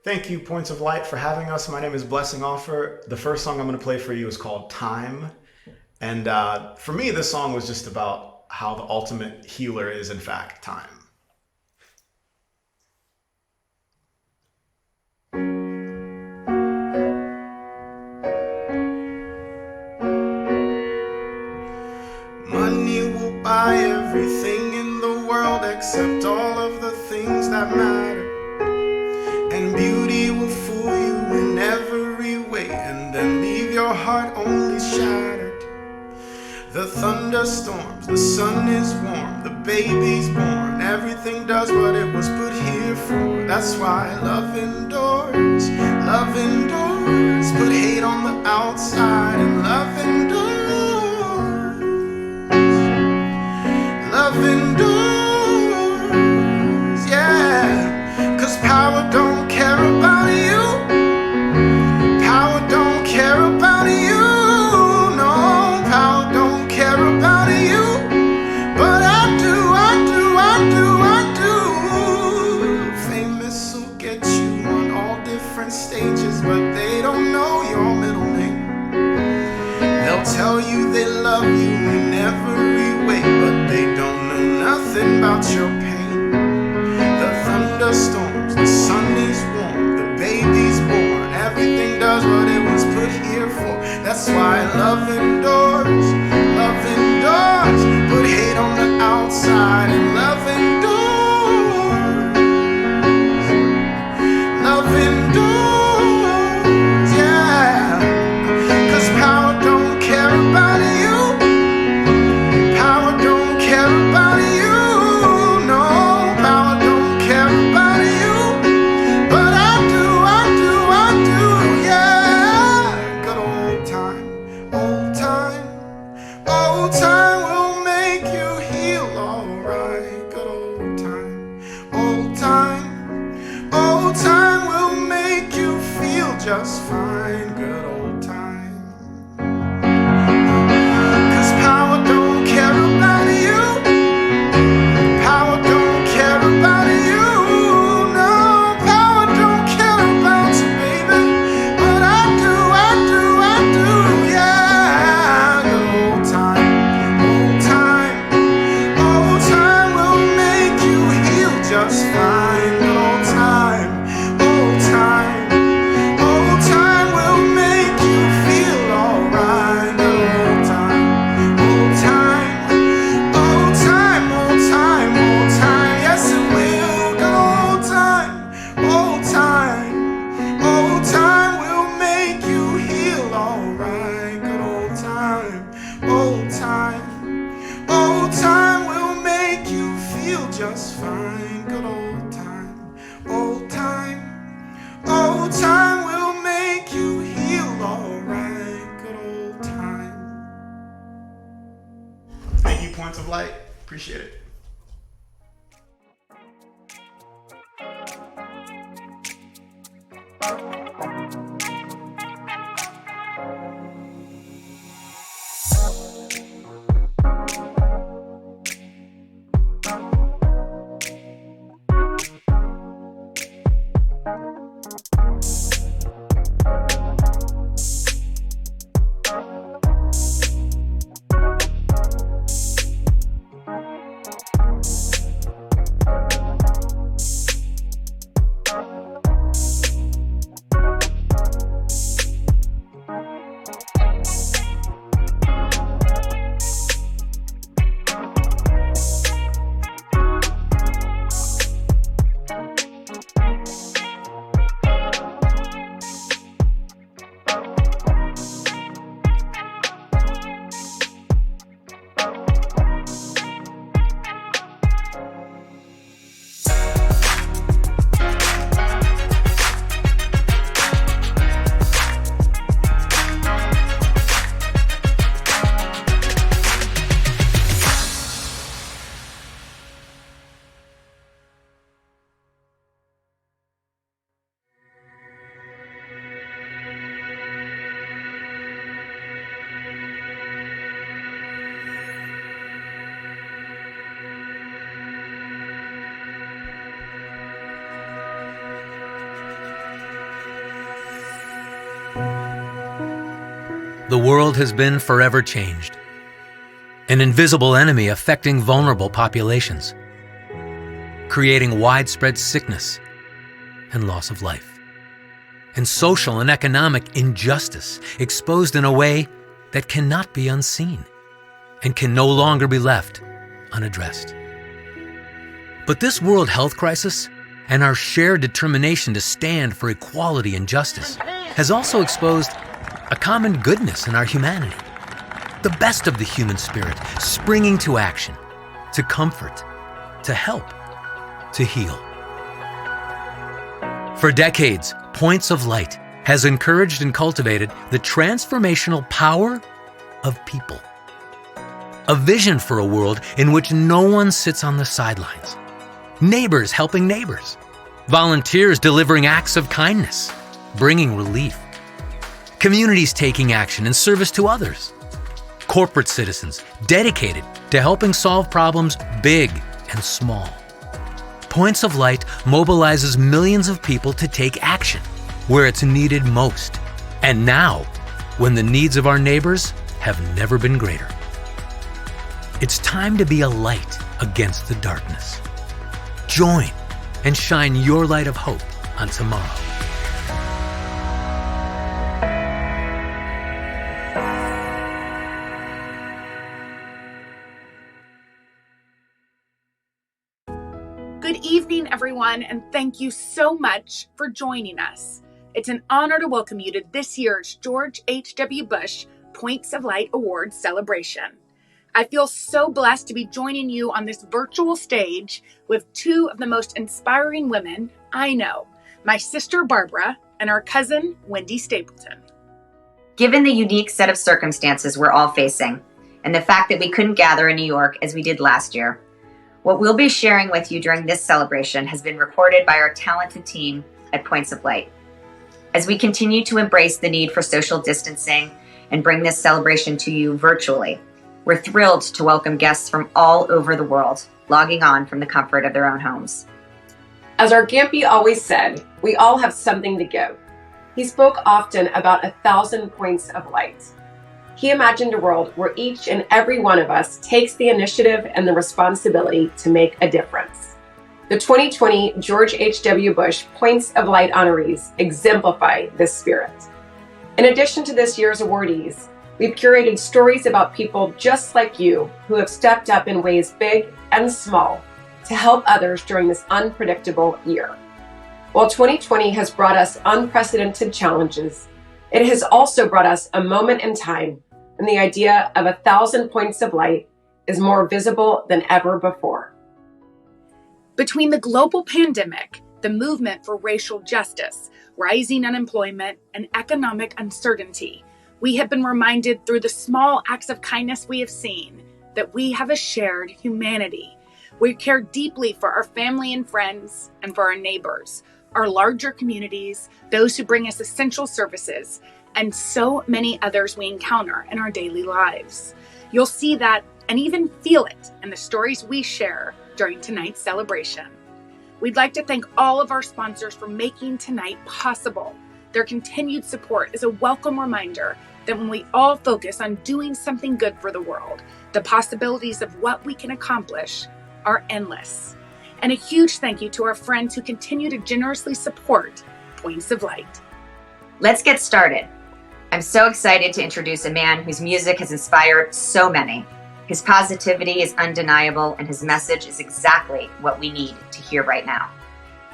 Thank you, Points of Light, for having us. My name is Blessing Offer. The first song I'm going to play for you is called Time. And for me, this song was just about how the ultimate healer is, in fact, time. Money will buy everything in the world except all of the things that matter. And beauty will fool you in every way and then leave your heart only shattered. The thunderstorms, the sun is warm, the baby's born. Everything does what it was put here for. That's why love endures, love endures. Put hate on the outside and love endures. Love endures, yeah. Cause power don't care about you. Power don't care about you. No, power don't care about you. But I do, I do, I do, I do. Famous will get you on all different stages, but they don't know your middle name. They'll tell you they love you in every way, but they don't know nothing about your pain. The thunderstorms, the sun is warm, the baby's born. Everything does what it was put here for. That's why love endures, love endures. Put hate on the outside and love endures. Love endures, yeah. Cause power don't care about you. Power don't care about you. No, power don't care about you. But I do, I do, I do, yeah. Good old time, old time. Old time will make you heal alright. Good old time, old time. Old time will make you feel just fine. Good old time. Cause power don't care about you. Power don't care about you. No, power don't care about you, baby. But I do, I do, I do, yeah. Good old time, old time. Old time will make you heal just fine. Good old time, old time. Old time will make you feel alright. Good old time, old time. Old time, old time, old time. Yes, it will. Good old time, old time. Old time will make you heal alright. Good old time, old time. Old time will make you feel just fine. Good old time, old time. Old time will make you heal alright. Good old time. Thank you, Points of Light. Appreciate it. the world has been forever changed. An invisible enemy affecting vulnerable populations, creating widespread sickness and loss of life, and social and economic injustice exposed in a way that cannot be unseen and can no longer be left unaddressed. But this world health crisis and our shared determination to stand for equality and justice has also exposed a common goodness in our humanity, the best of the human spirit springing to action, to comfort, to help, to heal. For decades, Points of Light has encouraged and cultivated the transformational power of people. A vision for a world in which no one sits on the sidelines. Neighbors helping neighbors. Volunteers delivering acts of kindness, bringing relief. Communities taking action in service to others. Corporate citizens dedicated to helping solve problems big and small. Points of Light mobilizes millions of people to take action where it's needed most, and now, when the needs of our neighbors have never been greater. It's time to be a light against the darkness. Join and shine your light of hope on tomorrow. Good evening, everyone, and thank you so much for joining us. It's an honor to welcome you to this year's George H.W. Bush Points of Light Awards celebration. I feel so blessed to be joining you on this virtual stage with two of the most inspiring women I know, my sister Barbara and our cousin Wendy Stapleton. Given the unique set of circumstances we're all facing, and the fact that we couldn't gather in New York as we did last year, what we'll be sharing with you during this celebration has been recorded by our talented team at Points of Light. As we continue to embrace the need for social distancing and bring this celebration to you virtually, we're thrilled to welcome guests from all over the world, logging on from the comfort of their own homes. As our Gampy always said, we all have something to give. He spoke often about 1,000 points of light. He imagined a world where each and every one of us takes the initiative and the responsibility to make a difference. The 2020 George H.W. Bush Points of Light honorees exemplify this spirit. In addition to this year's awardees, we've curated stories about people just like you who have stepped up in ways big and small to help others during this unpredictable year. While 2020 has brought us unprecedented challenges, it has also brought us a moment in time when the idea of 1,000 points of light is more visible than ever before. Between the global pandemic, the movement for racial justice, rising unemployment, and economic uncertainty, we have been reminded through the small acts of kindness we have seen that we have a shared humanity. We care deeply for our family and friends and for our neighbors, our larger communities, those who bring us essential services, and so many others we encounter in our daily lives. You'll see that and even feel it in the stories we share during tonight's celebration. We'd like to thank all of our sponsors for making tonight possible. Their continued support is a welcome reminder that when we all focus on doing something good for the world, the possibilities of what we can accomplish are endless. And a huge thank you to our friends who continue to generously support Points of Light. Let's get started. I'm so excited to introduce a man whose music has inspired so many. His positivity is undeniable, and his message is exactly what we need to hear right now.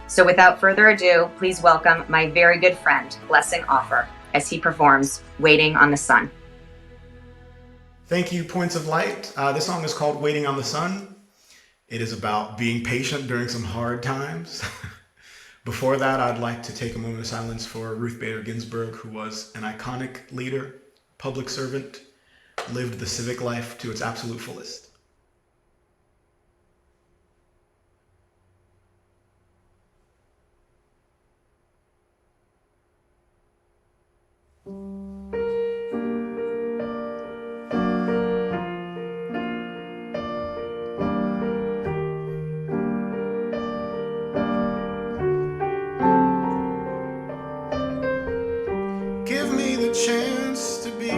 So without further ado, please welcome my very good friend, Blessing Offer, as he performs Waiting on the Sun. Thank you, Points of Light. This song is called Waiting on the Sun. It is about being patient during some hard times. Before that, I'd like to take a moment of silence for Ruth Bader Ginsburg, who was an iconic leader, public servant, lived the civic life to its absolute fullest. Give me the chance to be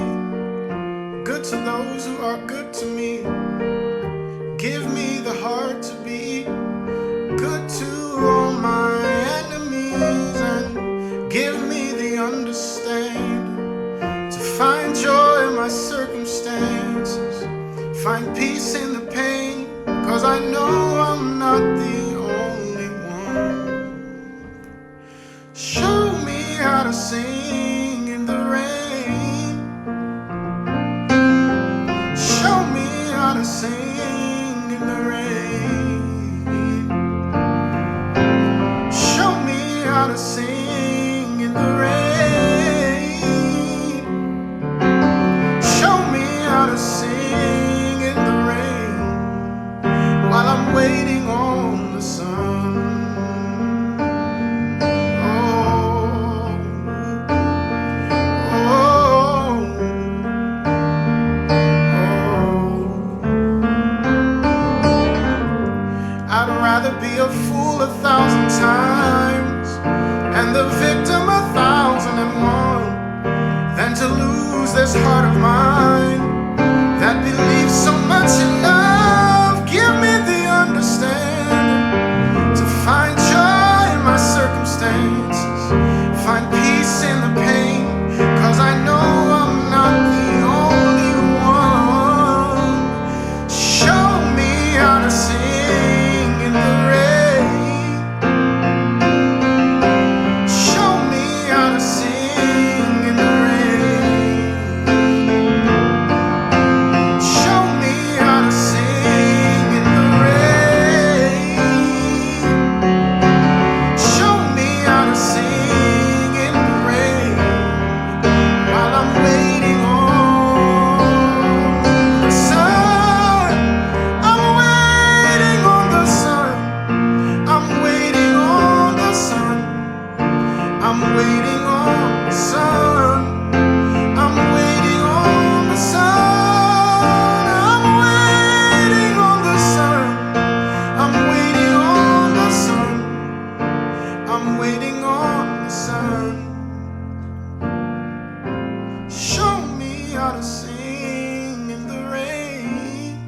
to those who are good to me. Give me the heart to be good to all my enemies, and give me the understanding to find joy in my circumstances, find peace in the pain, 'cause I know I'm not the only one. Show me how to sing in the rain. Show me how to sing in the rain. Show me how to sing in the rain. Show me how to sing in the rain while I'm waiting on the sun. I'd rather be a fool 1,000 times and the victim 1,001 than to lose this heart of mine that believes so much in love. Give me the understanding to find joy in my circumstances, find peace in the pain, 'cause I know I'm not the only one. Show me how to sing in the rain. Show me how to sing in the rain. Show me how to sing in the rain. Show me how to sing in the rain while I'm waiting on the sun. I'm waiting on the sun. I'm waiting on the sun. I'm waiting on the sun. I'm waiting on the sun. I'm waiting on the sun. I'm waiting on the sun. I'm waiting on the sun. Show me how to sing in the rain.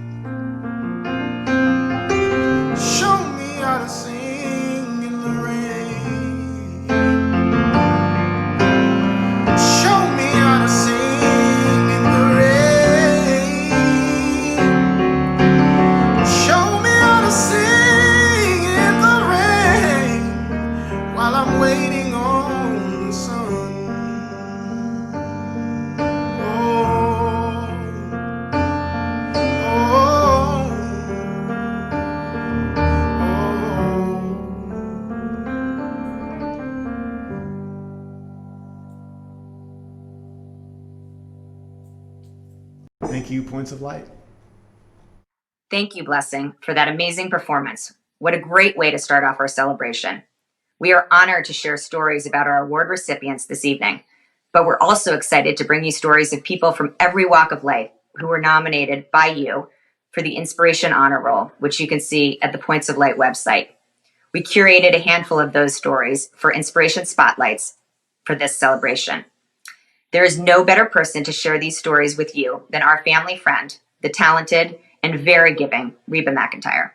Show me how to sing in the rain. Show me how to sing in the rain. Show me how to sing in the rain while I'm waiting on the sun. Oh, oh, Thank you, Points of Light. Thank you, Blessing, for that amazing performance. What a great way to start off our celebration. We are honored to share stories about our award recipients this evening, but we're also excited to bring you stories of people from every walk of life who were nominated by you for the Inspiration Honor Roll, which you can see at the Points of Light website. We curated a handful of those stories for Inspiration Spotlights for this celebration. There is no better person to share these stories with you than our family friend, the talented and very giving Reba McEntire.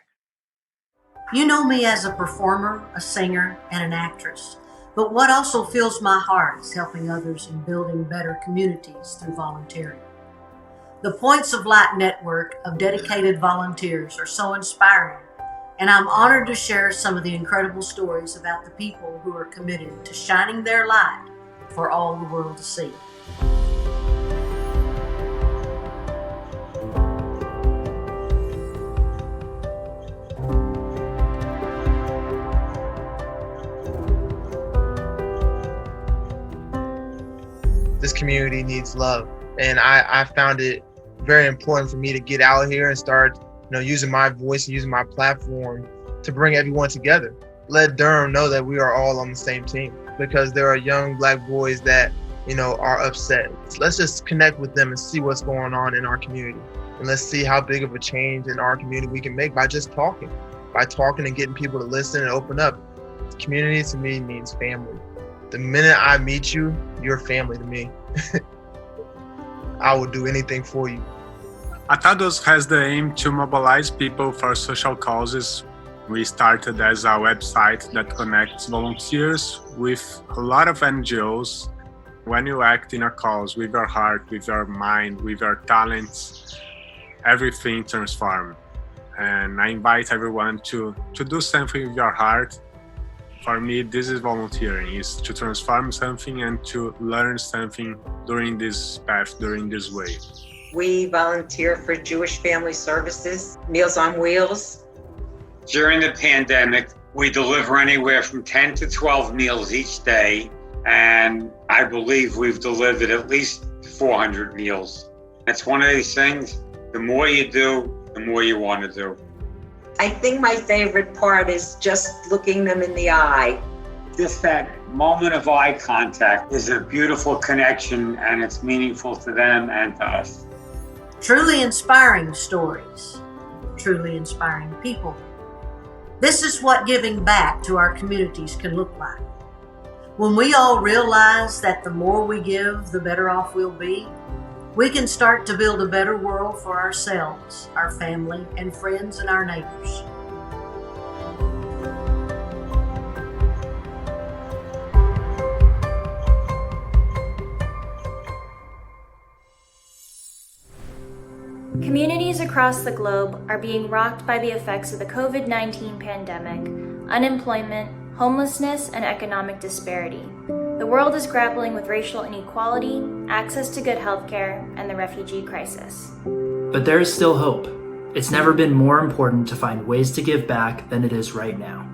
You know me as a performer, a singer, and an actress. But what also fills my heart is helping others in building better communities through volunteering. The Points of Light network of dedicated volunteers are so inspiring, and I'm honored to share some of the incredible stories about the people who are committed to shining their light for all the world to see. This community needs love, and I found it very important for me to get out here and start, using my voice and using my platform to bring everyone together. Let Durham know that we are all on the same team, because there are young Black boys that, are upset. So let's just connect with them and see what's going on in our community. And let's see how big of a change in our community we can make by just talking, and getting people to listen and open up. Community to me means family. The minute I meet you, you're family to me. I will do anything for you. Atados has the aim to mobilize people for social causes. We started as a website that connects volunteers with a lot of NGOs. When you act in a cause with your heart, with your mind, with your talents, everything transforms. And I invite everyone to do something with your heart. For me, this is volunteering, is to transform something and to learn something during this path, during this way. We volunteer for Jewish Family Services, Meals on Wheels. During the pandemic, we deliver anywhere from 10 to 12 meals each day, and I believe we've delivered at least 400 meals. It's one of these things, the more you do, the more you want to do. I think my favorite part is just looking them in the eye. Just that moment of eye contact is a beautiful connection, and it's meaningful to them and to us. Truly inspiring stories, truly inspiring people. This is what giving back to our communities can look like. When we all realize that the more we give, the better off we'll be, we can start to build a better world for ourselves, our family, and friends, and our neighbors. Communities across the globe are being rocked by the effects of the COVID-19 pandemic, unemployment, homelessness, and economic disparity. The world is grappling with racial inequality, access to good healthcare, and the refugee crisis. But there is still hope. It's never been more important to find ways to give back than it is right now.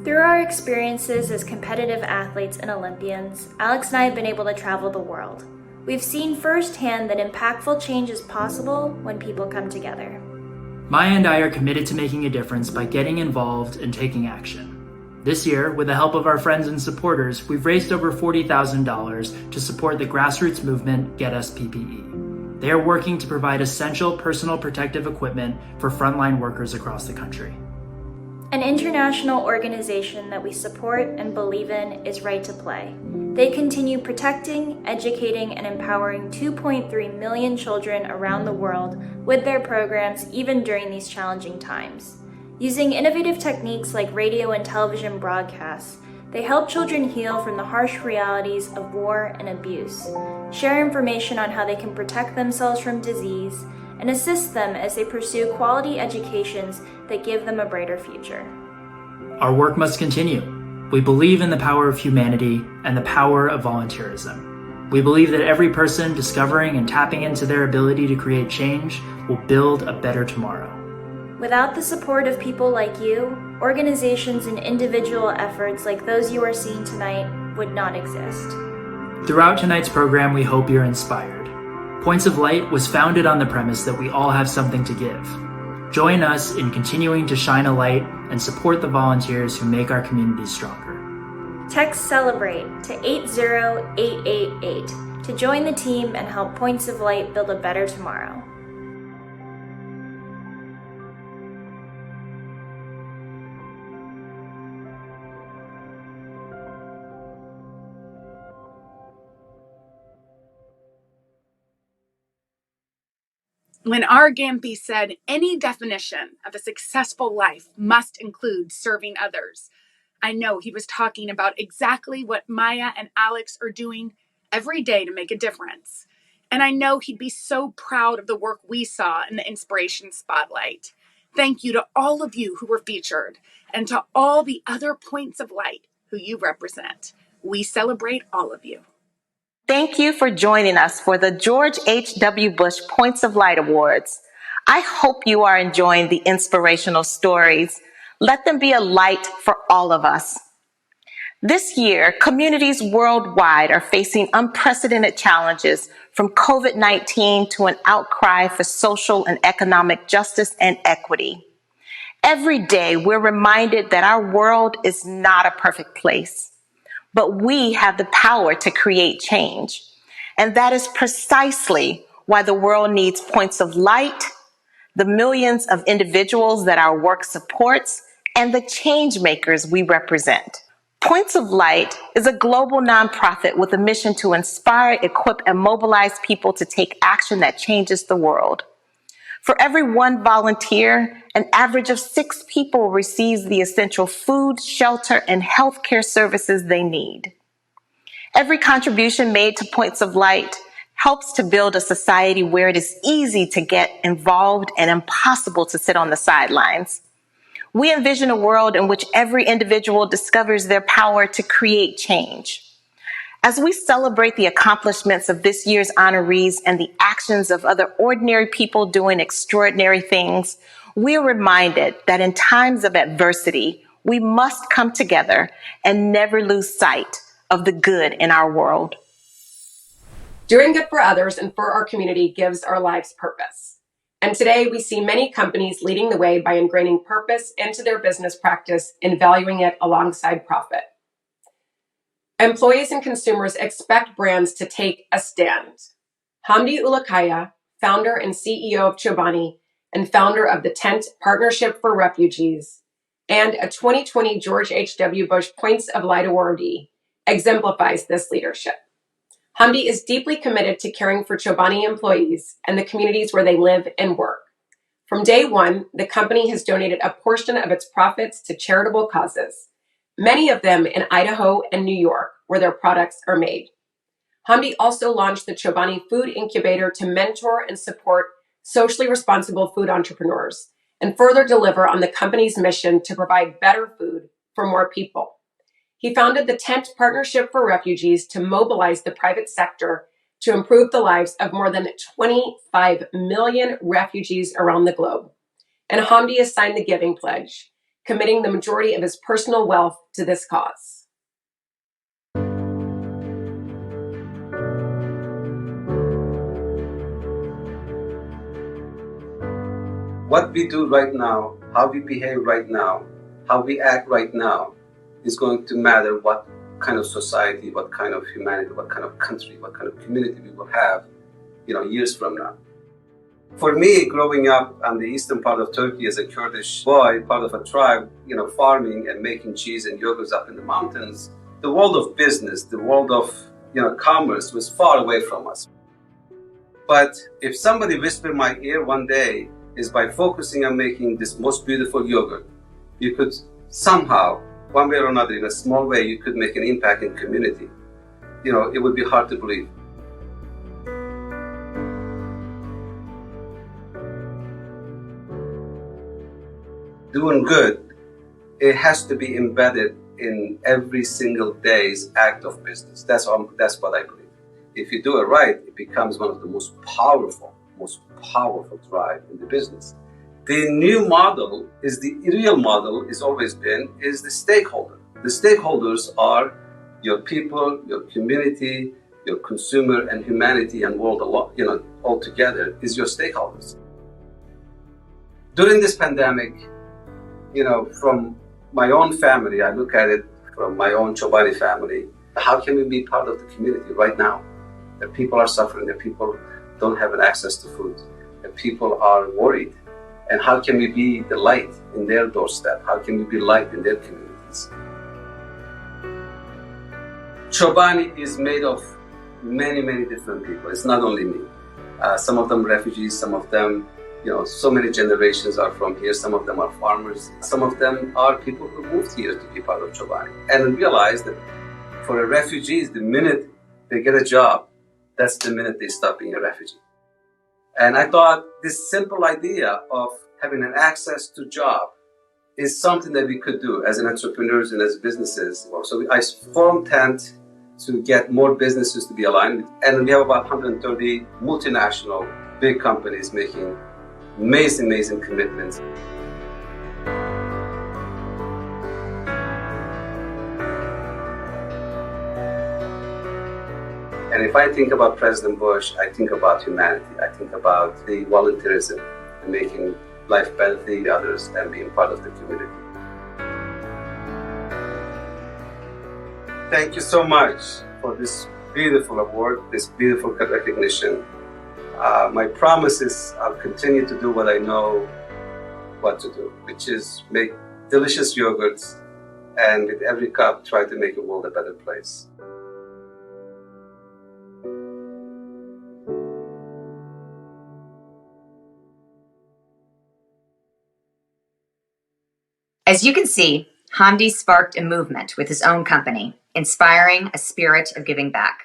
Through our experiences as competitive athletes and Olympians, Alex and I have been able to travel the world. We've seen firsthand that impactful change is possible when people come together. Maya and I are committed to making a difference by getting involved and taking action. This year, with the help of our friends and supporters, we've raised over $40,000 to support the grassroots movement Get Us PPE. They are working to provide essential personal protective equipment for frontline workers across the country. An international organization that we support and believe in is Right to Play. They continue protecting, educating, and empowering 2.3 million children around the world with their programs even during these challenging times. Using innovative techniques like radio and television broadcasts, they help children heal from the harsh realities of war and abuse, share information on how they can protect themselves from disease, and assist them as they pursue quality educations that give them a brighter future. Our work must continue. We believe in the power of humanity and the power of volunteerism. We believe that every person discovering and tapping into their ability to create change will build a better tomorrow. Without the support of people like you, organizations and individual efforts like those you are seeing tonight would not exist. Throughout tonight's program, we hope you're inspired. Points of Light was founded on the premise that we all have something to give. Join us in continuing to shine a light and support the volunteers who make our communities stronger. Text CELEBRATE to 80888 to join the team and help Points of Light build a better tomorrow. When R. Gampy said any definition of a successful life must include serving others, I know he was talking about exactly what Maya and Alex are doing every day to make a difference. And I know he'd be so proud of the work we saw in the Inspiration Spotlight. Thank you to all of you who were featured and to all the other Points of Light who you represent. We celebrate all of you. Thank you for joining us for the George H.W. Bush Points of Light Awards. I hope you are enjoying the inspirational stories. Let them be a light for all of us. This year, communities worldwide are facing unprecedented challenges, from COVID-19 to an outcry for social and economic justice and equity. Every day, we're reminded that our world is not a perfect place, but we have the power to create change. And that is precisely why the world needs Points of Light, the millions of individuals that our work supports, and the change makers we represent. Points of Light is a global nonprofit with a mission to inspire, equip, and mobilize people to take action that changes the world. For every one volunteer, an average of 6 people receives the essential food, shelter, and healthcare services they need. Every contribution made to Points of Light helps to build a society where it is easy to get involved and impossible to sit on the sidelines. We envision a world in which every individual discovers their power to create change. As we celebrate the accomplishments of this year's honorees and the actions of other ordinary people doing extraordinary things, we are reminded that in times of adversity, we must come together and never lose sight of the good in our world. Doing good for others and for our community gives our lives purpose. And today we see many companies leading the way by ingraining purpose into their business practice and valuing it alongside profit. Employees and consumers expect brands to take a stand. Hamdi Ulukaya, founder and CEO of Chobani and founder of the Tent Partnership for Refugees, and a 2020 George H.W. Bush Points of Light awardee, exemplifies this leadership. Hamdi is deeply committed to caring for Chobani employees and the communities where they live and work. From day one, the company has donated a portion of its profits to charitable causes, many of them in Idaho and New York, where their products are made. Hamdi also launched the Chobani Food Incubator to mentor and support socially responsible food entrepreneurs and further deliver on the company's mission to provide better food for more people. He founded the Tent Partnership for Refugees to mobilize the private sector to improve the lives of more than 25 million refugees around the globe. And Hamdi has signed the Giving Pledge, committing the majority of his personal wealth to this cause. What we do right now, how we behave right now, how we act right now is going to matter what kind of society, what kind of humanity, what kind of country, what kind of community we will have, years from now. For me, growing up on the eastern part of Turkey as a Kurdish boy, part of a tribe, farming and making cheese and yogurts up in the mountains, the world of business, the world of, commerce was far away from us. But if somebody whispered in my ear one day, is by focusing on making this most beautiful yogurt, you could somehow, one way or another, in a small way, you could make an impact in community. It would be hard to believe. Doing good, it has to be embedded in every single day's act of business. That's what I believe. If you do it right, it becomes one of the most powerful drive in the business. The new model is the real model, is always been, is the stakeholder. The stakeholders are your people, your community, your consumer, and humanity and world all together is your stakeholders. During this pandemic, from my own family, I look at it from my own Chobani family. How can we be part of the community right now? That people are suffering, that people don't have access to food, that people are worried. And how can we be the light in their doorstep? How can we be light in their communities? Chobani is made of many, many different people. It's not only me. Some of them refugees, some of them, so many generations are from here. Some of them are farmers. Some of them are people who moved here to be part of Chobani. And realize that for refugees, the minute they get a job, that's the minute they stop being a refugee. And I thought this simple idea of having an access to job is something that we could do as an entrepreneurs and as businesses. So I formed Tent to get more businesses to be aligned. And we have about 130 multinational big companies making amazing commitments. And if I think about President Bush, I think about humanity. I think about the volunteerism and making life better for the others and being part of the community. Thank you so much for this beautiful award, this beautiful recognition. My promise is I'll continue to do what I know what to do, which is make delicious yogurts and with every cup try to make the world a better place. As you can see, Hamdi sparked a movement with his own company, inspiring a spirit of giving back.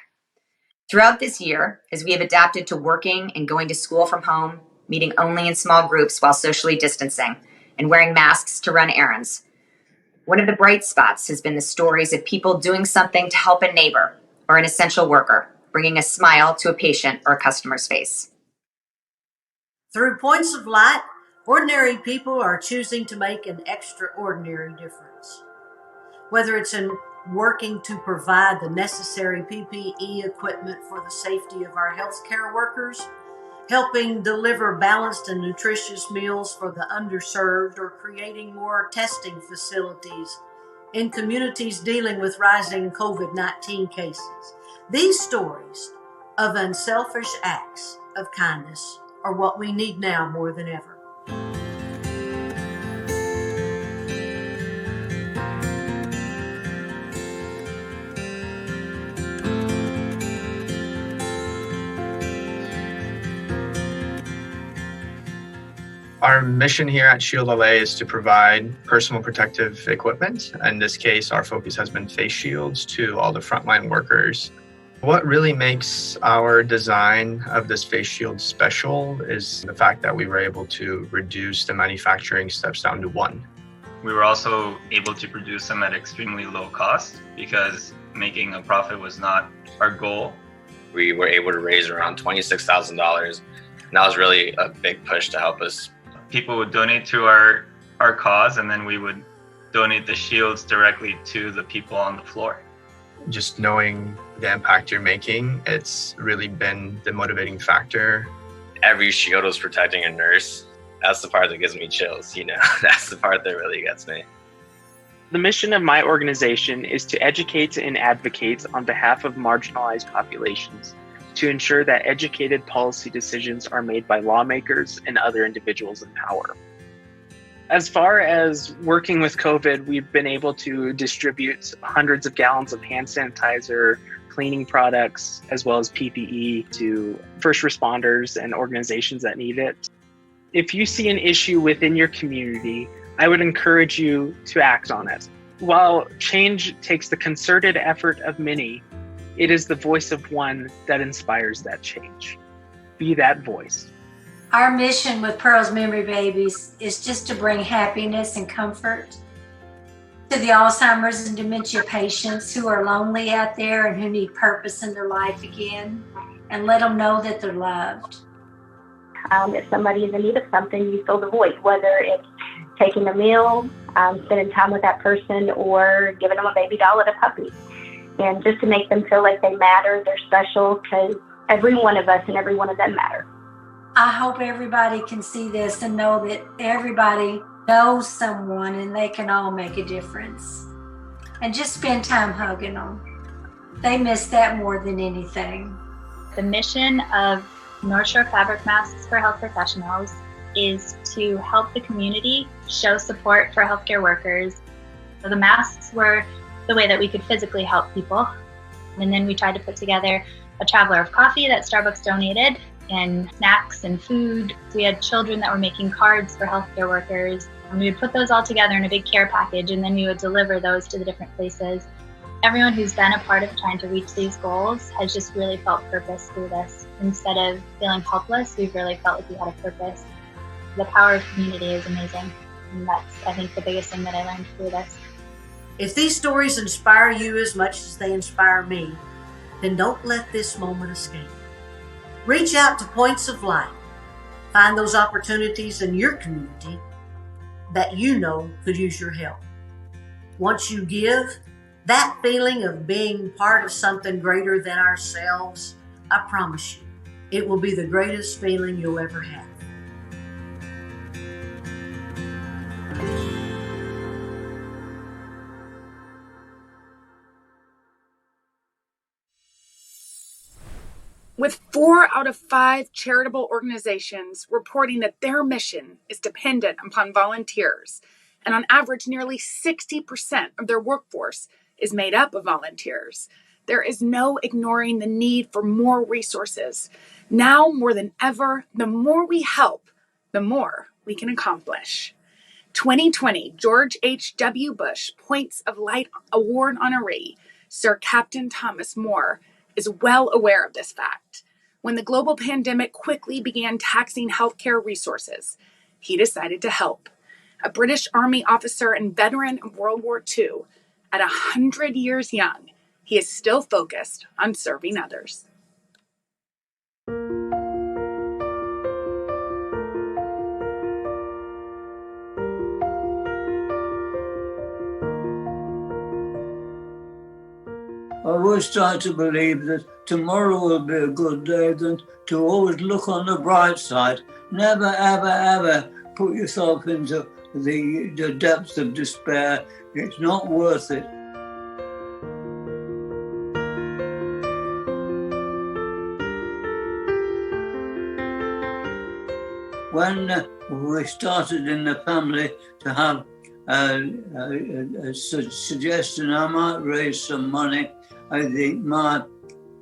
Throughout this year, as we have adapted to working and going to school from home, meeting only in small groups while socially distancing, and wearing masks to run errands, one of the bright spots has been the stories of people doing something to help a neighbor or an essential worker, bringing a smile to a patient or a customer's face. Through Points of Light, ordinary people are choosing to make an extraordinary difference. Whether it's in working to provide the necessary PPE equipment for the safety of our healthcare workers, helping deliver balanced and nutritious meals for the underserved, or creating more testing facilities in communities dealing with rising COVID-19 cases. These stories of unselfish acts of kindness are what we need now more than ever. Our mission here at Shield LA is to provide personal protective equipment. In this case, our focus has been face shields to all the frontline workers. What really makes our design of this face shield special is the fact that we were able to reduce the manufacturing steps down to one. We were also able to produce them at extremely low cost because making a profit was not our goal. We were able to raise around $26,000, and that was really a big push to help us. People would donate to our cause, and then we would donate the shields directly to the people on the floor. Just knowing the impact you're making, it's really been the motivating factor. Every shield was protecting a nurse. That's the part that gives me chills, you know. That's the part that really gets me. The mission of my organization is to educate and advocate on behalf of marginalized populations, to ensure that educated policy decisions are made by lawmakers and other individuals in power. As far as working with COVID, we've been able to distribute hundreds of gallons of hand sanitizer, cleaning products, as well as PPE to first responders and organizations that need it. If you see an issue within your community, I would encourage you to act on it. While change takes the concerted effort of many, it is the voice of one that inspires that change. Be that voice. Our mission with Pearl's Memory Babies is just to bring happiness and comfort to the Alzheimer's and dementia patients who are lonely out there and who need purpose in their life again, and let them know that they're loved. If somebody is in need of something, you fill the void, whether it's taking a meal, spending time with that person, or giving them a baby doll and a puppy. And just to make them feel like they matter, they're special, because every one of us and every one of them matter. I hope everybody can see this and know that everybody knows someone and they can all make a difference. And just spend time hugging them. They miss that more than anything. The mission of North Shore Fabric Masks for Health Professionals is to help the community show support for healthcare workers. So the masks were the way that we could physically help people. And then we tried to put together a traveler of coffee that Starbucks donated, and snacks and food. We had children that were making cards for healthcare workers. And we would put those all together in a big care package, and then we would deliver those to the different places. Everyone who's been a part of trying to reach these goals has just really felt purpose through this. Instead of feeling helpless, we've really felt like we had a purpose. The power of community is amazing. And that's, I think, the biggest thing that I learned through this. If these stories inspire you as much as they inspire me, then don't let this moment escape. Reach out to Points of Light. Find those opportunities in your community that you know could use your help. Once you give, that feeling of being part of something greater than ourselves, I promise you, it will be the greatest feeling you'll ever have. With 4 out of 5 charitable organizations reporting that their mission is dependent upon volunteers, and on average, nearly 60% of their workforce is made up of volunteers, there is no ignoring the need for more resources. Now more than ever, the more we help, the more we can accomplish. 2020 George H.W. Bush Points of Light Award honoree, Sir Captain Thomas Moore, is well aware of this fact. When the global pandemic quickly began taxing healthcare resources, he decided to help. A British Army officer and veteran of World War II, at 100 years young, he is still focused on serving others. I always try to believe that tomorrow will be a good day, than to always look on the bright side. Never, ever, ever put yourself into the depths of despair. It's not worth it. When we started in the family to have a suggestion I might raise some money, my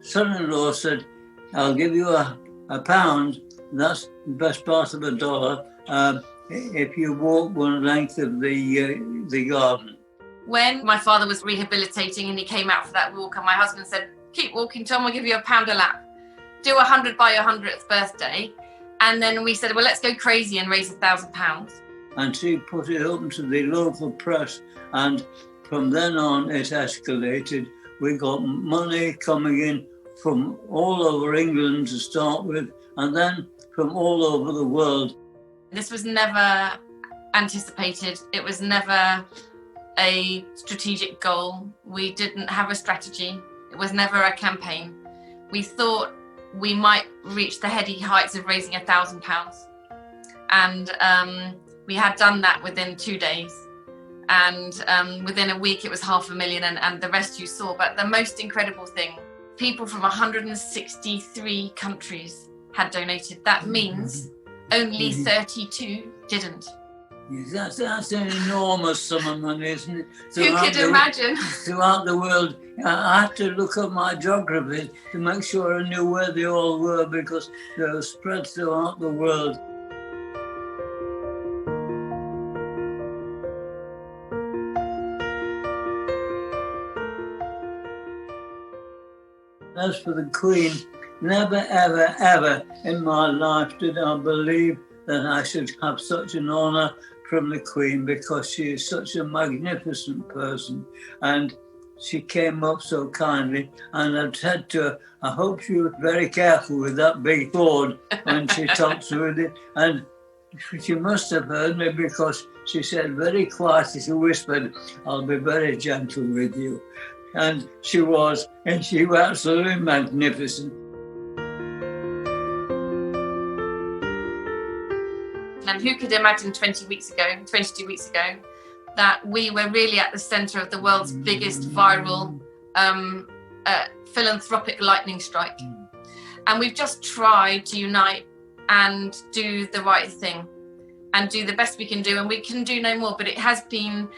son-in-law said, I'll give you a pound, that's the best part of $1, if you walk one length of the garden. When my father was rehabilitating and he came out for that walk, and my husband said, keep walking, Tom, we'll give you £1 a lap. Do 100 by your 100th birthday. And then we said, well, let's go crazy and raise £1,000. And she put it up to the local press, and from then on it escalated. We got money coming in from all over England to start with, and then from all over the world. This was never anticipated. It was never a strategic goal. We didn't have a strategy. It was never a campaign. We thought we might reach the heady heights of raising £1,000. And we had done that within 2 days. And within a week, it was $500,000, and the rest you saw. But the most incredible thing, people from 163 countries had donated. That means only 32 didn't. That's an enormous sum of money, isn't it? Who could imagine? Throughout the world. I had to look up my geography to make sure I knew where they all were, because they were spread throughout the world. As for the Queen, never, ever, ever in my life did I believe that I should have such an honour from the Queen, because she is such a magnificent person, and she came up so kindly. And I've said to her, I hope she was very careful with that big sword when she talks with it. And she must have heard me, because she said very quietly, she whispered, I'll be very gentle with you. And she was absolutely magnificent. And who could imagine 22 weeks ago, that we were really at the centre of the world's biggest viral philanthropic lightning strike. And we've just tried to unite and do the right thing and do the best we can do, and we can do no more. But it has been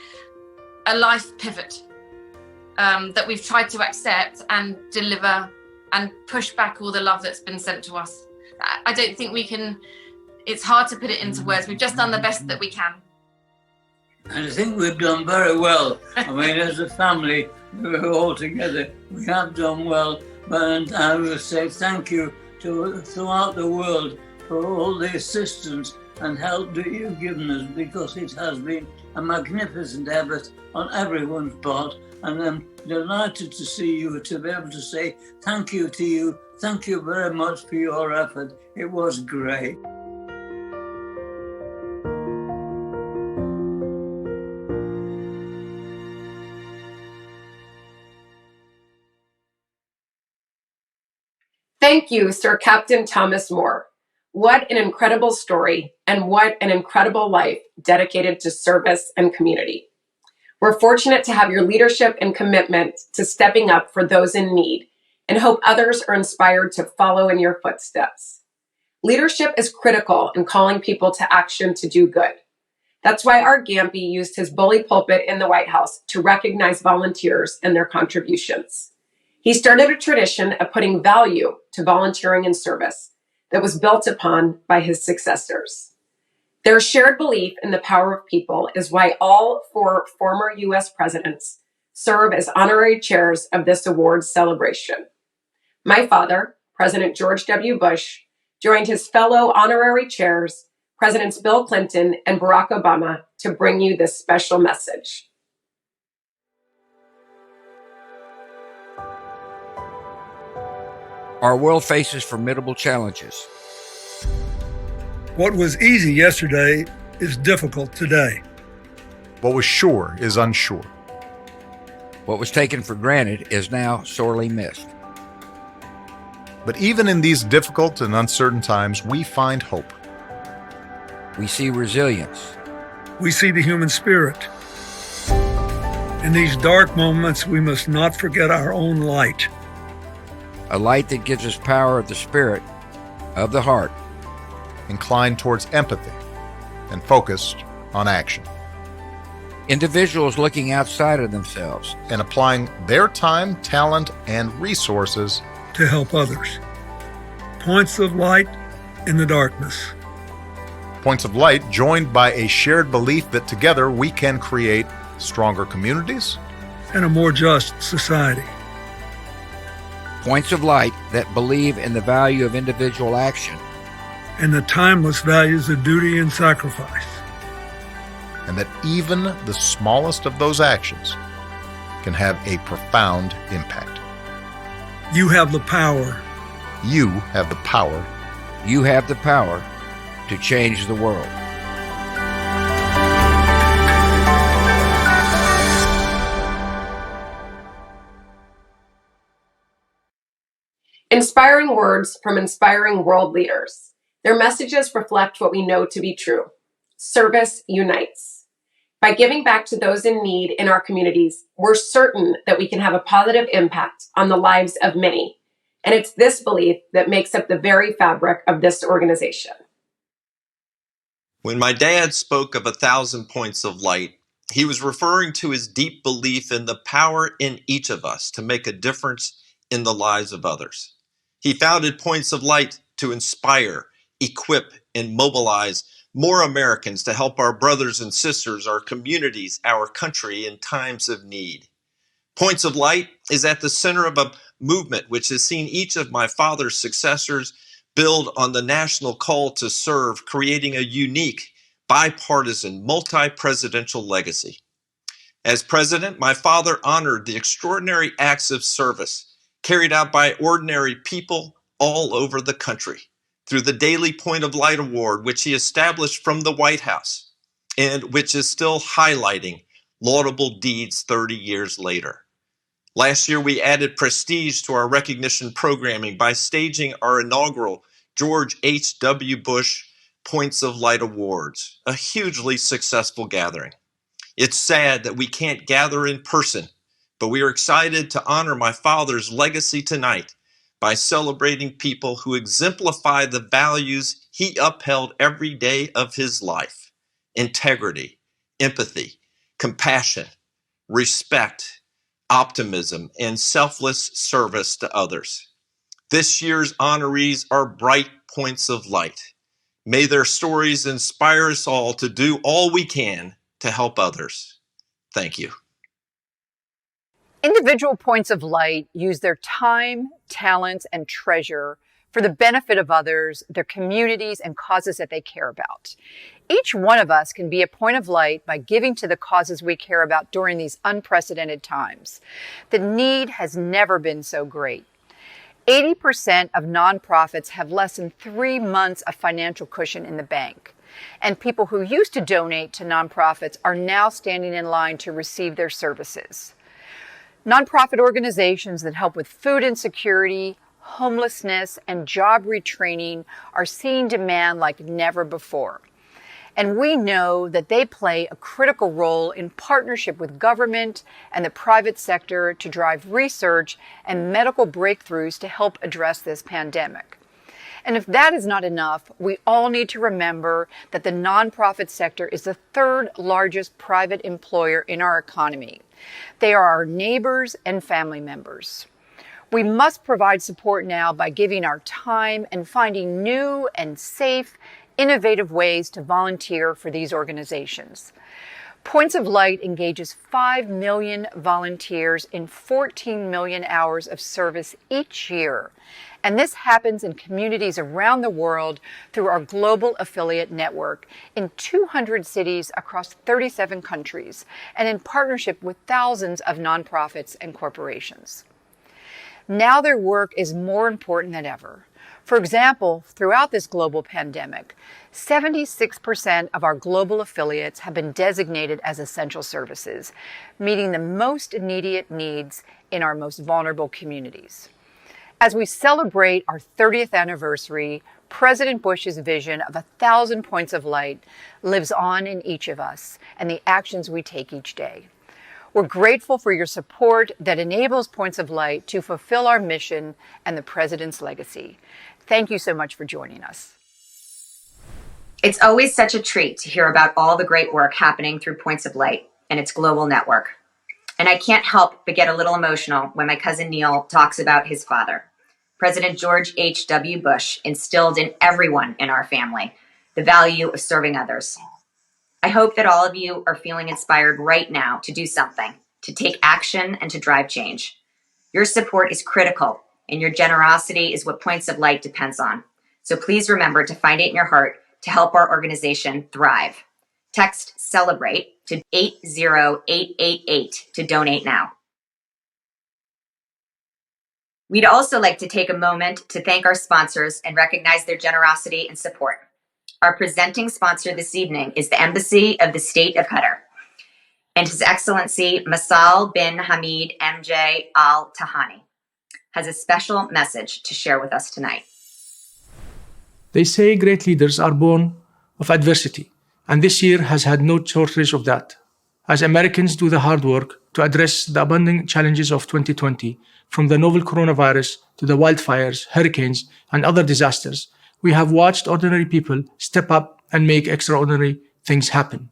a life pivot that we've tried to accept and deliver and push back all the love that's been sent to us. I don't think we can, it's hard to put it into words. We've just done the best that we can. And I think we've done very well. I mean, as a family, we're all together. We have done well. But I will say thank you to throughout the world for all the assistance and help that you've given us, because it has been a magnificent effort on everyone's part. And I'm delighted to see you, to be able to say thank you to you. Thank you very much for your effort. It was great. Thank you, Sir Captain Thomas Moore. What an incredible story, and what an incredible life dedicated to service and community. We're fortunate to have your leadership and commitment to stepping up for those in need, and hope others are inspired to follow in your footsteps. Leadership is critical in calling people to action to do good. That's why Art Gampe used his bully pulpit in the White House to recognize volunteers and their contributions. He started a tradition of putting value to volunteering and service that was built upon by his successors. Their shared belief in the power of people is why all 4 former U.S. presidents serve as honorary chairs of this awards celebration. My father, President George W. Bush, joined his fellow honorary chairs, Presidents Bill Clinton and Barack Obama, to bring you this special message. Our world faces formidable challenges. What was easy yesterday is difficult today. What was sure is unsure. What was taken for granted is now sorely missed. But even in these difficult and uncertain times, we find hope. We see resilience. We see the human spirit. In these dark moments, we must not forget our own light. A light that gives us power of the spirit, of the heart. Inclined towards empathy and focused on action. Individuals looking outside of themselves and applying their time, talent, and resources to help others. Points of light in the darkness. Points of light joined by a shared belief that together we can create stronger communities and a more just society. Points of light that believe in the value of individual action and the timeless values of duty and sacrifice. And that even the smallest of those actions can have a profound impact. You have the power. You have the power. You have the power to change the world. Inspiring words from inspiring world leaders. Their messages reflect what we know to be true. Service unites. By giving back to those in need in our communities, we're certain that we can have a positive impact on the lives of many. And it's this belief that makes up the very fabric of this organization. When my dad spoke of 1,000 points of light, he was referring to his deep belief in the power in each of us to make a difference in the lives of others. He founded Points of Light to inspire, equip, and mobilize more Americans to help our brothers and sisters, our communities, our country in times of need. Points of Light is at the center of a movement which has seen each of my father's successors build on the national call to serve, creating a unique, bipartisan, multi-presidential legacy. As president, my father honored the extraordinary acts of service carried out by ordinary people all over the country through the Daily Point of Light Award, which he established from the White House, and which is still highlighting laudable deeds 30 years later. Last year, we added prestige to our recognition programming by staging our inaugural George H.W. Bush Points of Light Awards, a hugely successful gathering. It's sad that we can't gather in person, but we are excited to honor my father's legacy tonight by celebrating people who exemplify the values he upheld every day of his life: integrity, empathy, compassion, respect, optimism, and selfless service to others. This year's honorees are bright points of light. May their stories inspire us all to do all we can to help others. Thank you. Individual points of light use their time, talents, and treasure for the benefit of others, their communities, and causes that they care about. Each one of us can be a point of light by giving to the causes we care about during these unprecedented times. The need has never been so great. 80% of nonprofits have less than 3 months of financial cushion in the bank. And people who used to donate to nonprofits are now standing in line to receive their services. Nonprofit organizations that help with food insecurity, homelessness, and job retraining are seeing demand like never before. And we know that they play a critical role in partnership with government and the private sector to drive research and medical breakthroughs to help address this pandemic. And if that is not enough, we all need to remember that the nonprofit sector is the 3rd largest private employer in our economy. They are our neighbors and family members. We must provide support now by giving our time and finding new and safe, innovative ways to volunteer for these organizations. Points of Light engages 5 million volunteers in 14 million hours of service each year. And this happens in communities around the world through our global affiliate network in 200 cities across 37 countries and in partnership with thousands of nonprofits and corporations. Now their work is more important than ever. For example, throughout this global pandemic, 76% of our global affiliates have been designated as essential services, meeting the most immediate needs in our most vulnerable communities. As we celebrate our 30th anniversary, President Bush's vision of 1,000 points of light lives on in each of us and the actions we take each day. We're grateful for your support that enables Points of Light to fulfill our mission and the President's legacy. Thank you so much for joining us. It's always such a treat to hear about all the great work happening through Points of Light and its global network. And I can't help but get a little emotional when my cousin Neil talks about his father. President George H.W. Bush instilled in everyone in our family the value of serving others. I hope that all of you are feeling inspired right now to do something, to take action, and to drive change. Your support is critical, and your generosity is what Points of Light depends on. So please remember to find it in your heart to help our organization thrive. Text CELEBRATE to 80888 to donate now. We'd also like to take a moment to thank our sponsors and recognize their generosity and support. Our presenting sponsor this evening is the Embassy of the State of Qatar and His Excellency Masal bin Hamid MJ Al Tahani has a special message to share with us tonight. They say great leaders are born of adversity, and this year has had no shortage of that. As Americans do the hard work to address the abundant challenges of 2020, from the novel coronavirus to the wildfires, hurricanes, and other disasters, we have watched ordinary people step up and make extraordinary things happen.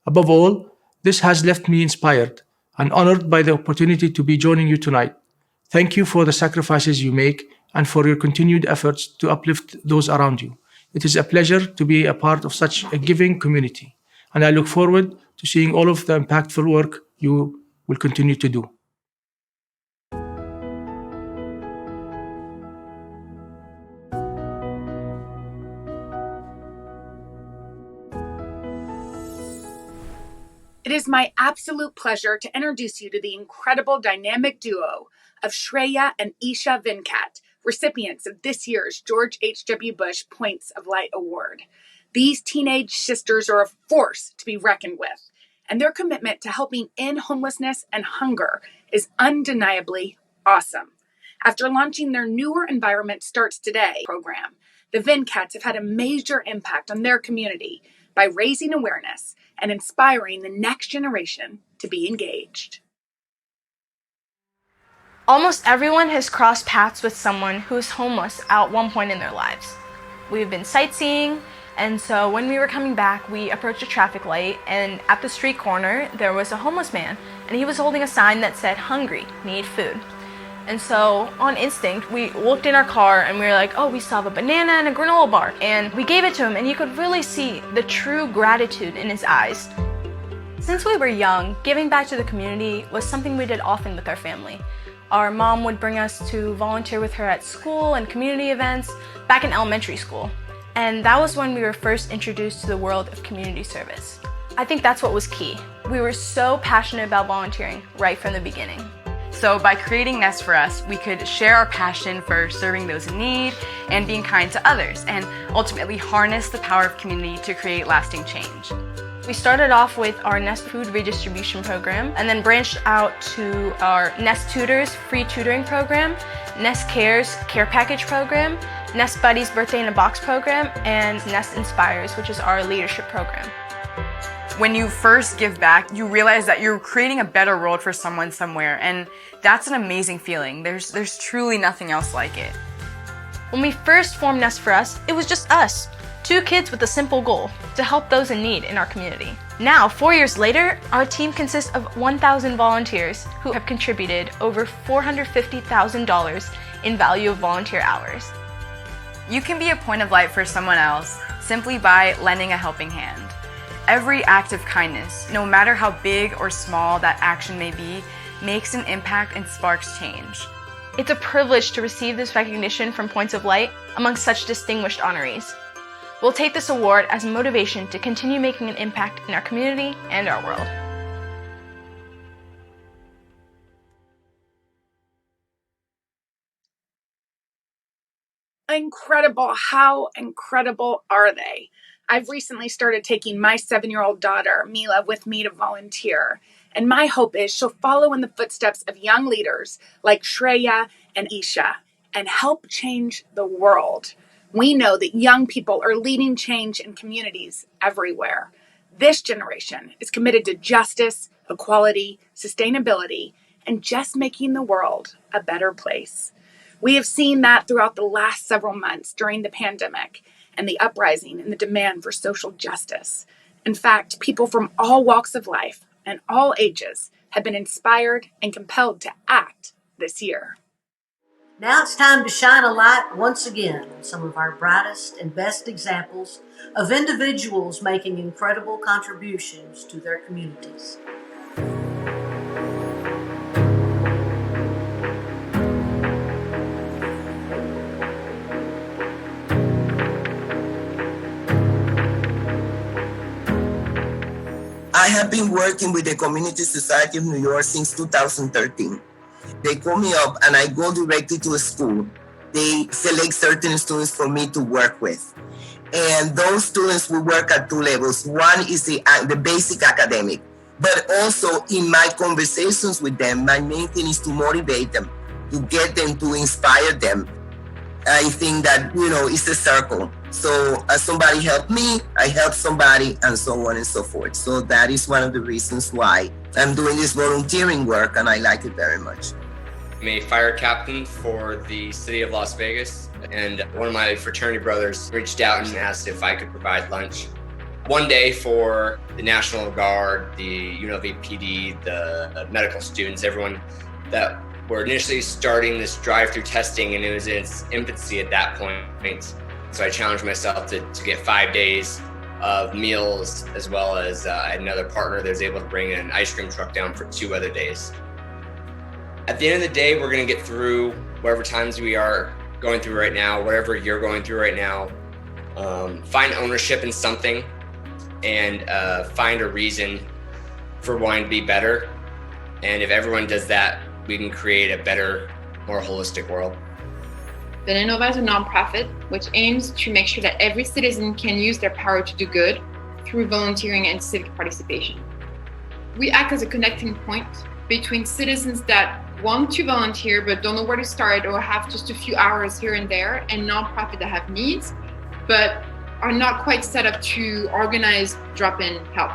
Above all, this has left me inspired and honored by the opportunity to be joining you tonight. Thank you for the sacrifices you make and for your continued efforts to uplift those around you. It is a pleasure to be a part of such a giving community, and I look forward to seeing all of the impactful work you will continue to do. It is my absolute pleasure to introduce you to the incredible dynamic duo of Shreya and Isha Venkat, recipients of this year's George H.W. Bush Points of Light Award. These teenage sisters are a force to be reckoned with, and their commitment to helping end homelessness and hunger is undeniably awesome. After launching their Newer Environment Starts Today program, the Venkats have had a major impact on their community by raising awareness and inspiring the next generation to be engaged. Almost everyone has crossed paths with someone who is homeless at one point in their lives. We've been sightseeing, and so when we were coming back, we approached a traffic light, and at the street corner, there was a homeless man, and he was holding a sign that said, "Hungry, need food." And so on instinct, we looked in our car and we were like, oh, we still have a banana and a granola bar. And we gave it to him, and you could really see the true gratitude in his eyes. Since we were young, giving back to the community was something we did often with our family. Our mom would bring us to volunteer with her at school and community events back in elementary school. And that was when we were first introduced to the world of community service. I think that's what was key. We were so passionate about volunteering right from the beginning. So by creating Nest for Us, we could share our passion for serving those in need and being kind to others, and ultimately harness the power of community to create lasting change. We started off with our Nest Food Redistribution Program, and then branched out to our Nest Tutors free tutoring program, Nest Cares Care Package program, Nest Buddies Birthday in a Box program, and Nest Inspires, which is our leadership program. When you first give back, you realize that you're creating a better world for someone somewhere, and that's an amazing feeling. There's truly nothing else like it. When we first formed Nest for Us, it was just us, 2 kids with a simple goal, to help those in need in our community. Now, 4 years later, our team consists of 1,000 volunteers who have contributed over $450,000 in value of volunteer hours. You can be a point of light for someone else simply by lending a helping hand. Every act of kindness, no matter how big or small that action may be, makes an impact and sparks change. It's a privilege to receive this recognition from Points of Light among such distinguished honorees. We'll take this award as a motivation to continue making an impact in our community and our world. Incredible. How incredible are they? I've recently started taking my 7-year-old daughter, Mila, with me to volunteer. And my hope is she'll follow in the footsteps of young leaders like Shreya and Isha and help change the world. We know that young people are leading change in communities everywhere. This generation is committed to justice, equality, sustainability, and just making the world a better place. We have seen that throughout the last several months during the pandemic and the uprising and the demand for social justice. In fact, people from all walks of life and all ages have been inspired and compelled to act this year. Now it's time to shine a light once again on some of our brightest and best examples of individuals making incredible contributions to their communities. I have been working with the Community Society of New York since 2013. They call me up and I go directly to a school. They select certain students for me to work with. And those students will work at 2 levels. One is the basic academic, but also in my conversations with them, my main thing is to motivate them, to get them, to inspire them. I think that, it's a circle. So as somebody helped me, I help somebody, and so on and so forth. So that is one of the reasons why I'm doing this volunteering work, and I like it very much. I'm a fire captain for the city of Las Vegas, and one of my fraternity brothers reached out and asked if I could provide lunch one day for the National Guard, the UNLV PD, the medical students, everyone that were initially starting this drive-through testing, and it was in its infancy at that point. So I challenged myself to get 5 days of meals, as well as I had another partner that was able to bring an ice cream truck down for 2 other days. At the end of the day, we're gonna get through whatever times we are going through right now, whatever you're going through right now. Find ownership in something and find a reason for wanting to be better. And if everyone does that, we can create a better, more holistic world. Venenova is a nonprofit which aims to make sure that every citizen can use their power to do good through volunteering and civic participation. We act as a connecting point between citizens that want to volunteer but don't know where to start or have just a few hours here and there, and nonprofits that have needs but are not quite set up to organize drop-in help.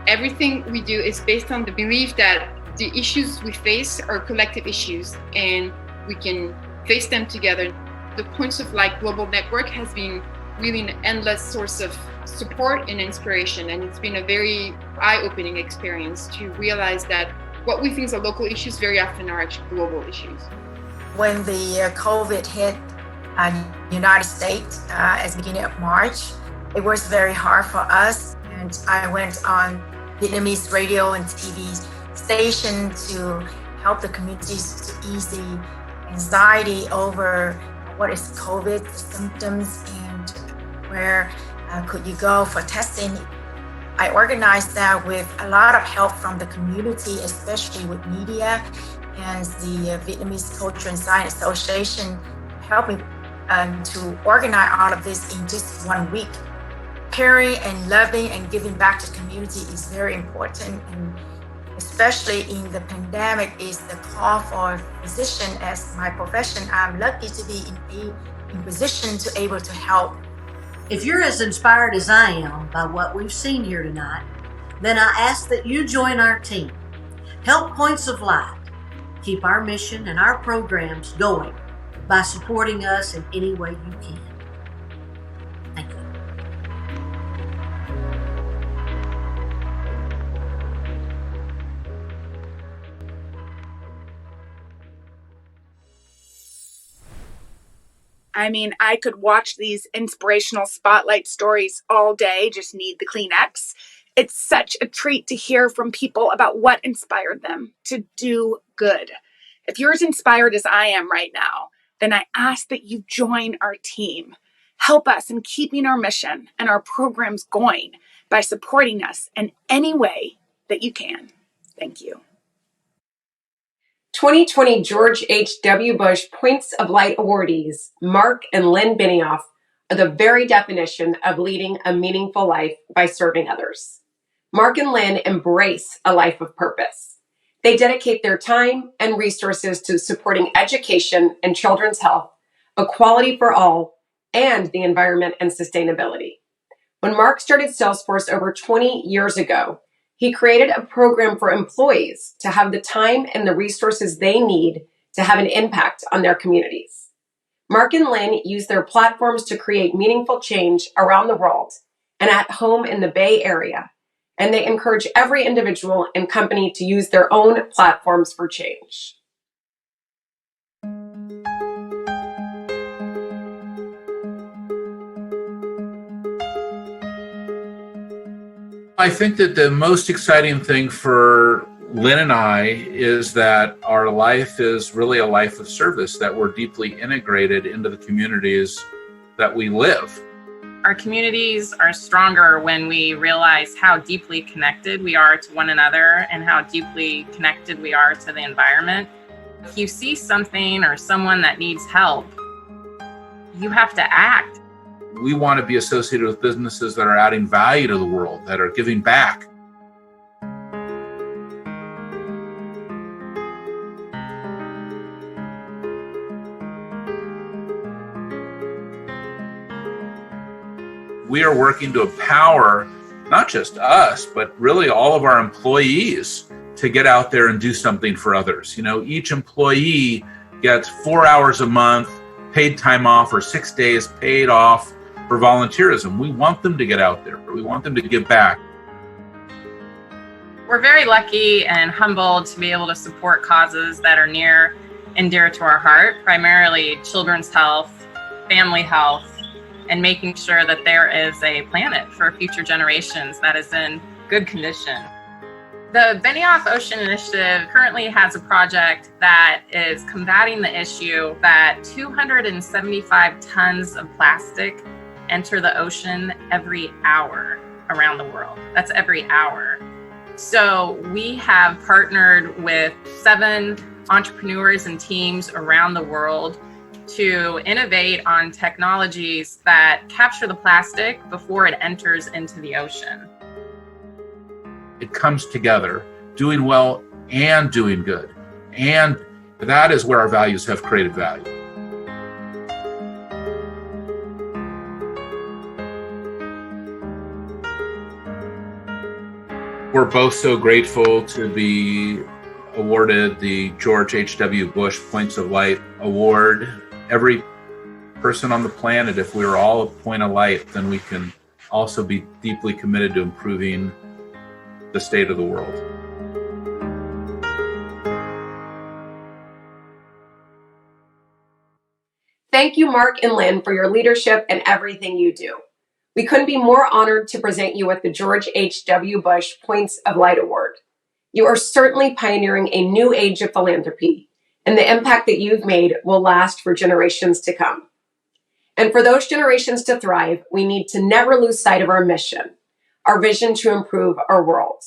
Everything we do is based on the belief that the issues we face are collective issues and we can face them together. The Points of Light Global Network has been really an endless source of support and inspiration, and it's been a very eye-opening experience to realize that what we think are local issues very often are actually global issues. When the COVID hit United States at the beginning of March, it was very hard for us, and I went on Vietnamese radio and TV station to help the communities to ease the anxiety over what is COVID, the symptoms, and where could you go for testing. I organized that with a lot of help from the community, especially with media and the Vietnamese Culture and Science Association, helping to organize all of this in just 1 week. Caring and loving and giving back to the community is very important, and especially in the pandemic is the call for a physician. As my profession, I'm lucky to be in position to able to help. If you're as inspired as I am by what we've seen here tonight, then I ask that you join our team. Help Points of Light keep our mission and our programs going by supporting us in any way you can. Thank you. I mean, I could watch these inspirational spotlight stories all day, just need the Kleenex. It's such a treat to hear from people about what inspired them to do good. If you're as inspired as I am right now, then I ask that you join our team. Help us in keeping our mission and our programs going by supporting us in any way that you can. Thank you. 2020 George H.W. Bush Points of Light awardees, Mark and Lynn Benioff, are the very definition of leading a meaningful life by serving others. Mark and Lynn embrace a life of purpose. They dedicate their time and resources to supporting education and children's health, equality for all, and the environment and sustainability. When Mark started Salesforce over 20 years ago, he created a program for employees to have the time and the resources they need to have an impact on their communities. Mark and Lynn use their platforms to create meaningful change around the world and at home in the Bay Area, and they encourage every individual and company to use their own platforms for change. I think that the most exciting thing for Lynn and I is that our life is really a life of service, that we're deeply integrated into the communities that we live. Our communities are stronger when we realize how deeply connected we are to one another and how deeply connected we are to the environment. If you see something or someone that needs help, you have to act. We want to be associated with businesses that are adding value to the world, that are giving back. We are working to empower not just us, but really all of our employees to get out there and do something for others. You know, each employee gets 4 hours a month paid time off or 6 days paid off for volunteerism. We want them to get out there. We want them to give back. We're very lucky and humbled to be able to support causes that are near and dear to our heart, primarily children's health, family health, and making sure that there is a planet for future generations that is in good condition. The Benioff Ocean Initiative currently has a project that is combating the issue that 275 tons of plastic enter the ocean every hour around the world. That's every hour. So we have partnered with 7 entrepreneurs and teams around the world to innovate on technologies that capture the plastic before it enters into the ocean. It comes together, doing well and doing good. And that is where our values have created value. We're both so grateful to be awarded the George H.W. Bush Points of Light Award. Every person on the planet, if we were all a point of light, then we can also be deeply committed to improving the state of the world. Thank you, Mark and Lynn, for your leadership and everything you do. We couldn't be more honored to present you with the George H.W. Bush Points of Light Award. You are certainly pioneering a new age of philanthropy, and the impact that you've made will last for generations to come. And for those generations to thrive, we need to never lose sight of our mission, our vision to improve our world.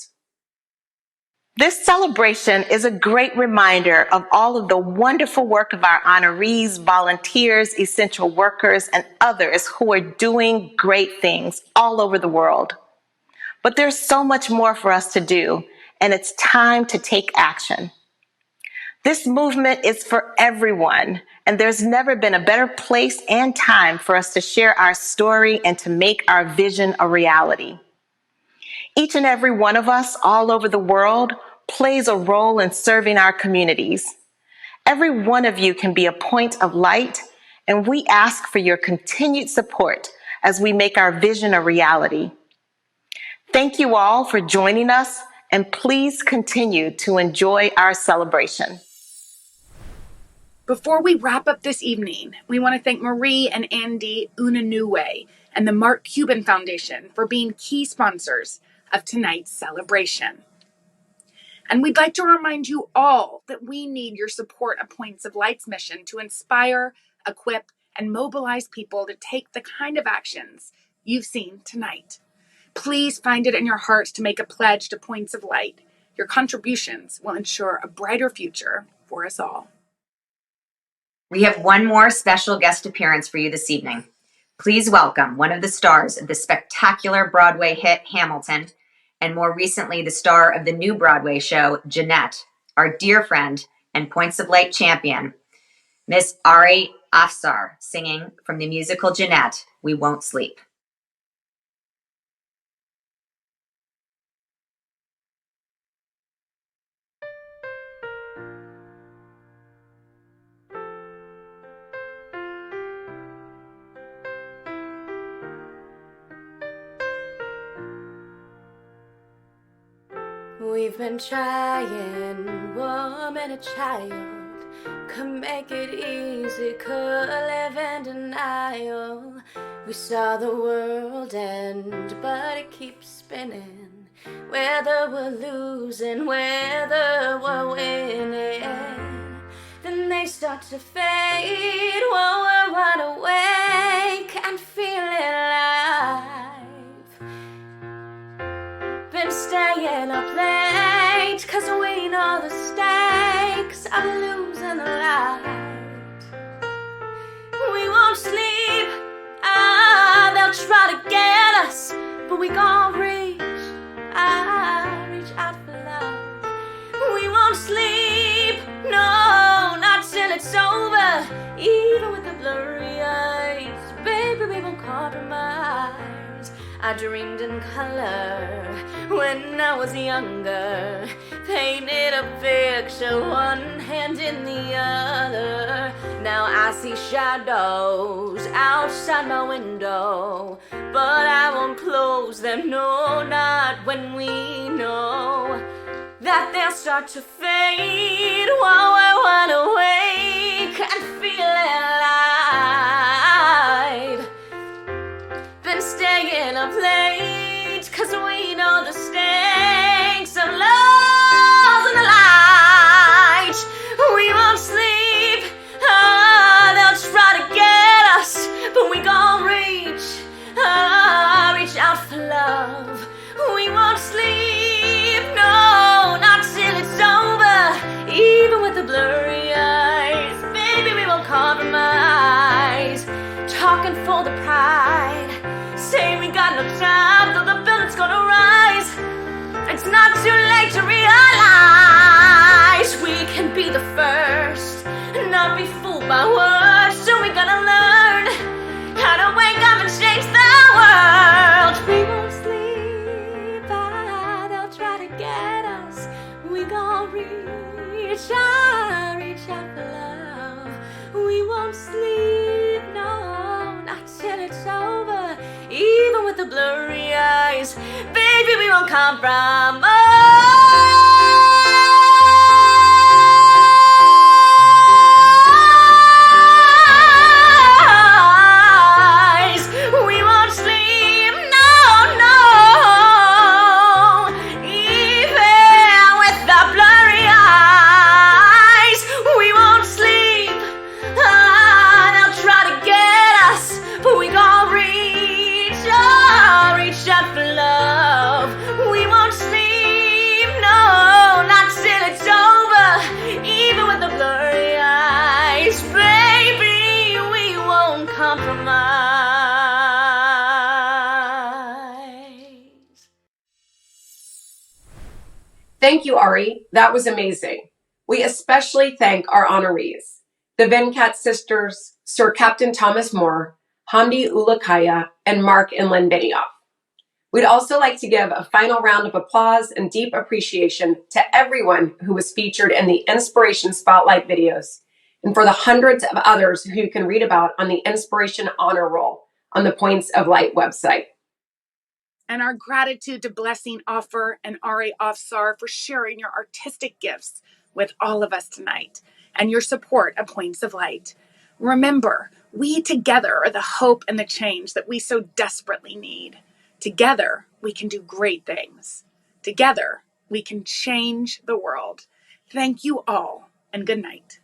This celebration is a great reminder of all of the wonderful work of our honorees, volunteers, essential workers, and others who are doing great things all over the world. But there's so much more for us to do, and it's time to take action. This movement is for everyone, and there's never been a better place and time for us to share our story and to make our vision a reality. Each and every one of us all over the world plays a role in serving our communities. Every one of you can be a point of light, and we ask for your continued support as we make our vision a reality. Thank you all for joining us, and please continue to enjoy our celebration. Before we wrap up this evening, we want to thank Marie and Andy Unanue and the Mark Cuban Foundation for being key sponsors of tonight's celebration. And we'd like to remind you all that we need your support of Points of Light's mission to inspire, equip, and mobilize people to take the kind of actions you've seen tonight. Please find it in your hearts to make a pledge to Points of Light. Your contributions will ensure a brighter future for us all. We have one more special guest appearance for you this evening. Please welcome one of the stars of the spectacular Broadway hit Hamilton, and more recently the star of the new Broadway show, Jeanette, our dear friend and Points of Light champion, Miss Ari Afsar, singing from the musical Jeanette, We Won't Sleep. We've been trying, woman, a child could make it easy, could live in denial. We saw the world end, but it keeps spinning. Whether we're losing, whether we're winning, then they start to fade while we're wide awake and feeling alive. Been staying up late, 'cause we know the stakes are losing the light. We won't sleep, they'll try to get us, but we gon' reach out for love. We won't sleep, no, not till it's over, even with the blurry eyes. Baby, we won't compromise. I dreamed in color when I was younger, painted a picture, one hand in the other. Now I see shadows outside my window, but I won't close them, no, not when we know that they'll start to fade while we're wide awake and feeling alive. Been staying up late, 'cause we know the stakes of losing the light. We won't sleep, they'll try to get us, but we gon' reach out for love. We won't sleep, no, not till it's over, even with the blurry eyes. Baby, we won't compromise. Talking for the pride, say we got no time, though the building's gonna rise. It's not too late to realize we can be the first, not be fooled by words. So we gotta learn how to wake up and change the world. We won't sleep, they'll try to get us. We gon' reach out for love. We won't sleep, no, not till it's over, even with the blurry eyes. Baby, we won't compromise. We won't sleep, no, no, even with the blurry eyes. We won't sleep, they'll try to get us, but we gon' reach out for love. We won't sleep, no, not till it's over, even with the blurry eyes. Baby, we won't compromise. Thank you, Ari. That was amazing. We especially thank our honorees, the Venkat sisters, Sir Captain Thomas More, Hamdi Ulukaya, and Mark and Lynn Benioff. We'd also like to give a final round of applause and deep appreciation to everyone who was featured in the Inspiration Spotlight videos, and for the hundreds of others who you can read about on the Inspiration Honor Roll on the Points of Light website. And our gratitude to Blessing Offer and Ari Afsar for sharing your artistic gifts with all of us tonight. and your support of Points of Light. Remember, we together are the hope and the change that we so desperately need. Together, we can do great things. Together, we can change the world. Thank you all, and good night.